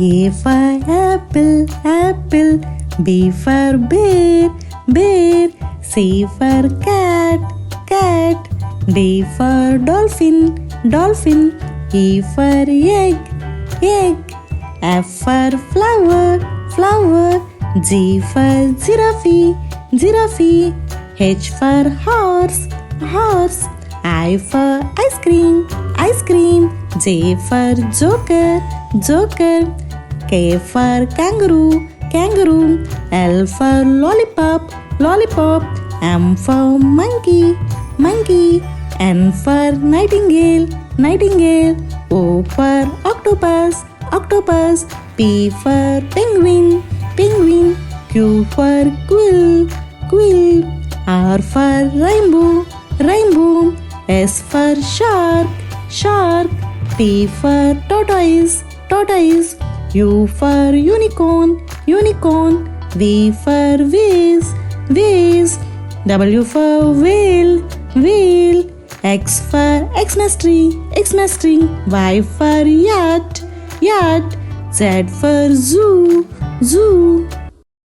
A for apple, apple. B for bear, bear. C for cat, cat. D for dolphin, dolphin. E for egg, egg. F for flower, flower. G for giraffe, giraffe. H for horse, horse. I for ice cream, ice cream. J for joker, joker. K for kangaroo, kangaroo. L for lollipop, lollipop. M for monkey, monkey. N for nightingale, nightingale. O for octopus, octopus. P for penguin, penguin. Q for quill, quill. R for rainbow, rainbow. S for shark, shark. T for tortoise, tortoise. U for unicorn, unicorn. V for vase, vase. W for whale, whale. X for Xmas tree, Xmas tree. Y for yacht, yacht. Z for zoo, zoo.